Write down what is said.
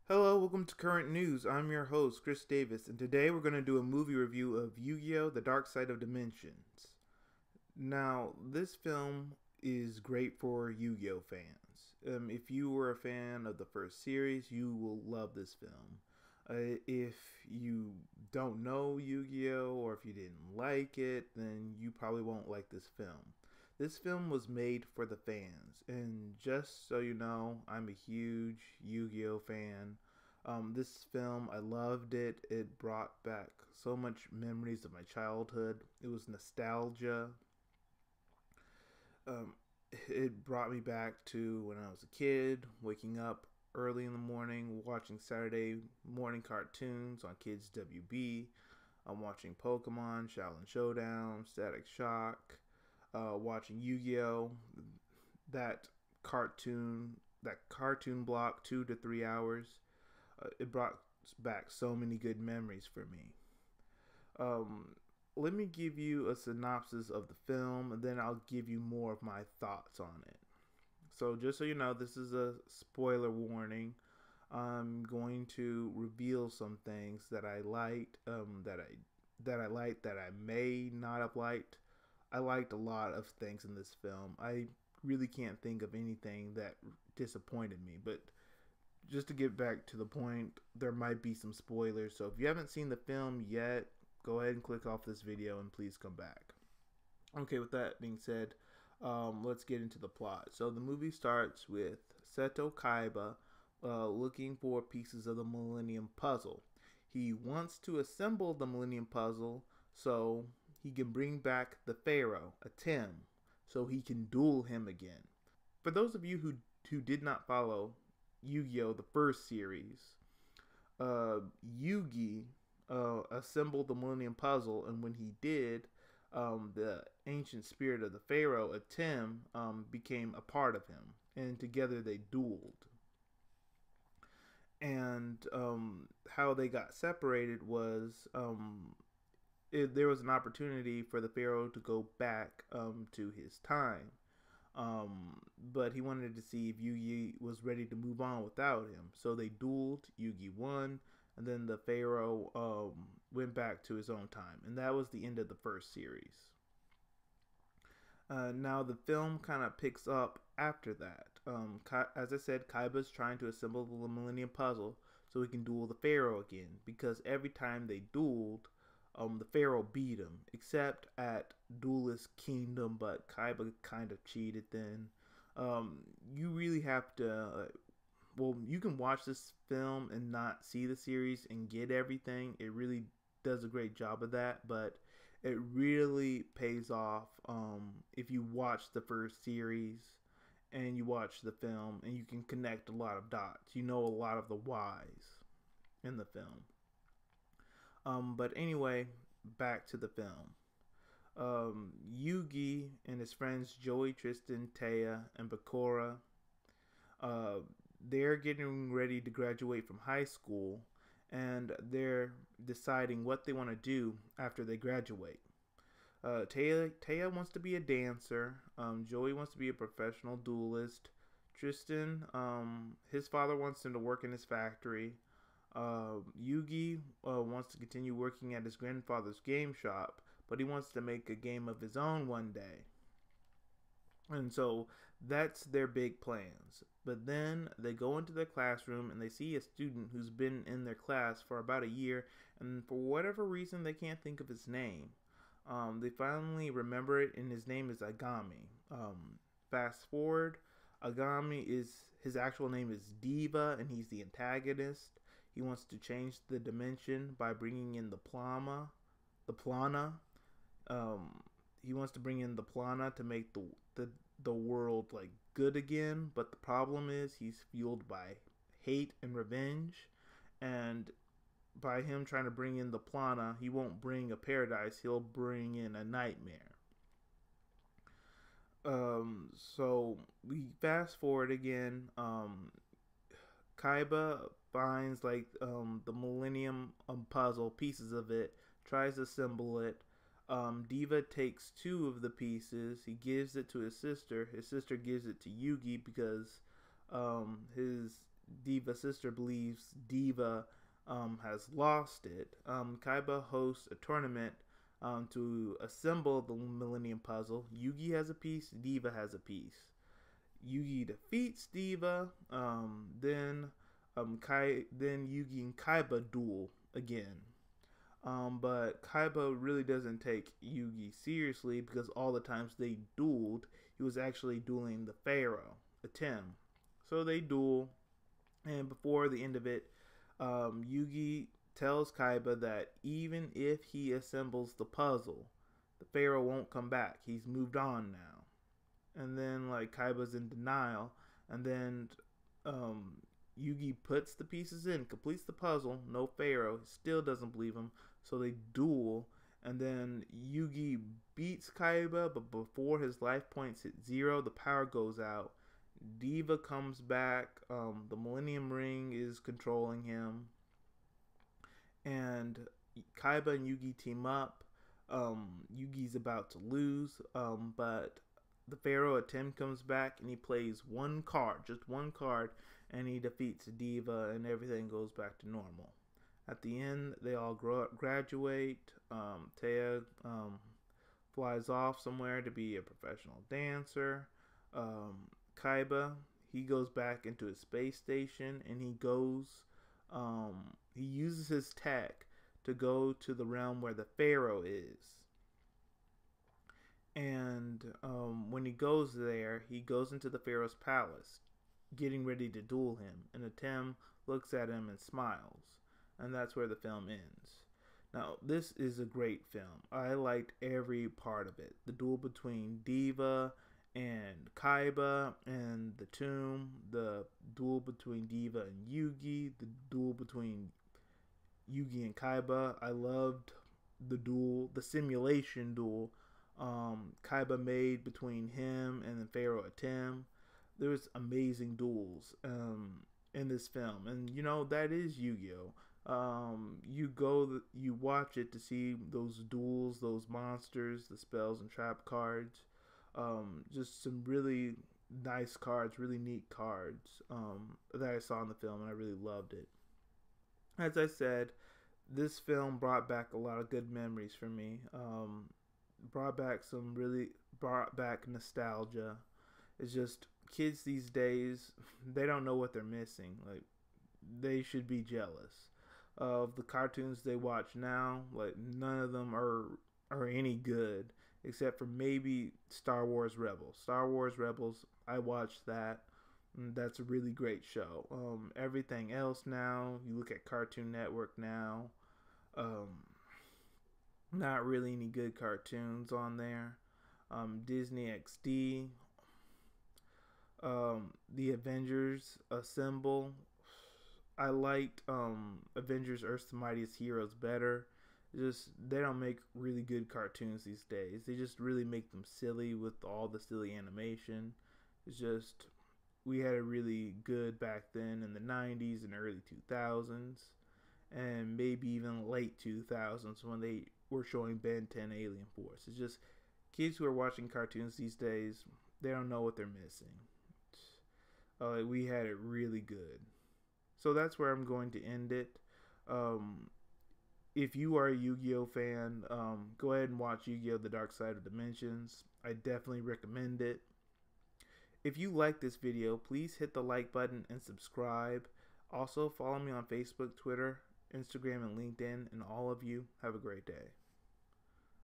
Hello, welcome to Current News. I'm your host, Chris Davis, and today we're going to do a movie review of Yu-Gi-Oh! The Dark Side of Dimensions. Now, this film is great for Yu-Gi-Oh! Fans. If you were a fan of the first series, you will love this film. If you don't know Yu-Gi-Oh! Or if you didn't like it, then you probably won't like this film. This film was made for the fans, and just so you know, I'm a huge Yu-Gi-Oh fan. This film, I loved it. It brought back so much memories of my childhood. It was nostalgia. Um, it brought me back to when I was a kid, waking up early in the morning, watching Saturday morning cartoons on Kids WB. I'm watching Pokemon, Shaolin Showdown, Static Shock, watching Yu-Gi-Oh. That cartoon block 2 to 3 hours. It brought back so many good memories for me. Um, Let me give you a synopsis of the film, and then I'll give you more of my thoughts on it. So, just so you know, this is a spoiler warning. I'm going to reveal some things that I liked, that I may not have liked. I liked a lot of things in this film. I really can't think of anything that disappointed me, but just to get back to the point, there might be some spoilers. So if you haven't seen the film yet, go ahead and click off this video and please come back. Okay, with that being said, let's get into the plot. So the movie starts with Seto Kaiba looking for pieces of the Millennium Puzzle. He wants to assemble the Millennium Puzzle so he can bring back the Pharaoh, a Tim, so he can duel him again. For those of you who did not follow Yu-Gi-Oh! The first series, Yugi assembled the Millennium Puzzle, and when he did, the ancient spirit of the Pharaoh, Atem, became a part of him, and together they dueled. And how they got separated was there was an opportunity for the Pharaoh to go back to his time. But he wanted to see if Yugi was ready to move on without him. So they dueled. Yugi won, and then the Pharaoh went back to his own time, and that was the end of the first series. Now the film kind of picks up after that. As I said, Kaiba's trying to assemble the Millennium Puzzle so he can duel the Pharaoh again, because every time they dueled, the Pharaoh beat him, except at Duelist Kingdom, but Kaiba kind of cheated then. You really have to. Well, you can watch this film and not see the series and get everything. It really does a great job of that, but it really pays off if you watch the first series and you watch the film and you can connect a lot of dots. You know a lot of the whys in the film. But anyway, back to the film. Yugi and his friends Joey, Tristan, Taya, and Bakura, uh, they're getting ready to graduate from high school, and they're deciding what they want to do after they graduate. Taya wants to be a dancer. Joey wants to be a professional duelist. Tristan, his father wants him to work in his factory. Yugi wants to continue working at his grandfather's game shop, but he wants to make a game of his own one day. And so that's their big plans. But then they go into their classroom and they see a student who's been in their class for about a year, and for whatever reason they can't think of his name. They finally remember it, and his name is Agami. Fast forward, Agami is his actual name is Diva, and he's the antagonist. He wants to change the dimension by bringing in the Plana. He wants to bring in the Plana to make the world like good again. But the problem is he's fueled by hate and revenge, and by him trying to bring in the Plana, he won't bring a paradise. He'll bring in a nightmare. So we fast forward again. Kaiba finds like the Millennium Puzzle, pieces of it, tries to assemble it. Diva takes two of the pieces. He gives it to his sister. His sister gives it to Yugi because his Diva's sister believes Diva has lost it, Kaiba hosts a tournament to assemble the Millennium Puzzle. Yugi has a piece, Diva has a piece. Yugi defeats Diva. Then Yugi and Kaiba duel again. But Kaiba really doesn't take Yugi seriously because all the times they dueled, he was actually dueling the Pharaoh, Atem. So they duel, and before the end of it, Yugi tells Kaiba that even if he assembles the puzzle, the Pharaoh won't come back. He's moved on now. And then like Kaiba's in denial, and then Yugi puts the pieces in, completes the puzzle, no Pharaoh, still doesn't believe him, so they duel, and then Yugi beats Kaiba, but before his life points hit 0, the power goes out. Diva comes back, the Millennium Ring is controlling him, and Kaiba and Yugi team up. Yugi's about to lose, but the Pharaoh Atem comes back and he plays one card, just one card, and he defeats Diva, and everything goes back to normal. At the end, they all graduate. Taya flies off somewhere to be a professional dancer. Kaiba, he goes back into his space station, and he uses his tech to go to the realm where the Pharaoh is. And when he goes there, he goes into the Pharaoh's palace, getting ready to duel him. And Atem looks at him and smiles. And that's where the film ends. Now, this is a great film. I liked every part of it. The duel between Diva and Kaiba and the tomb, the duel between Diva and Yugi, the duel between Yugi and Kaiba. I loved the duel, the simulation duel Kaiba made between him and the Pharaoh Atem. There was amazing duels in this film, and you know that is Yu-Gi-Oh. You watch it to see those duels, those monsters, the spells and trap cards. Just some really nice cards, really neat cards that I saw in the film, and I really loved it. As I said, this film brought back a lot of good memories for me. Brought back nostalgia. It's just kids these days, they don't know what they're missing. Like, they should be jealous of the cartoons they watch now. Like, none of them are any good except for maybe Star Wars Rebels. Star Wars Rebels, I watched that. That's a really great show. Everything else now, you look at Cartoon Network now, not really any good cartoons on there. Disney XD, the Avengers Assemble. I liked Avengers Earth's Mightiest Heroes better. Just, they don't make really good cartoons these days. They just really make them silly with all the silly animation. It's just, we had a really good back then in the 90s and early 2000s, and maybe even late 2000s when they were showing Ben 10 Alien Force. It's just, kids who are watching cartoons these days, they don't know what they're missing. We had it really good. So that's where I'm going to end it. If you are a Yu-Gi-Oh fan, go ahead and watch Yu-Gi-Oh! The Dark Side of Dimensions. I definitely recommend it. If you like this video, please hit the like button and subscribe. Also, follow me on Facebook, Twitter, Instagram, and LinkedIn. And all of you, have a great day.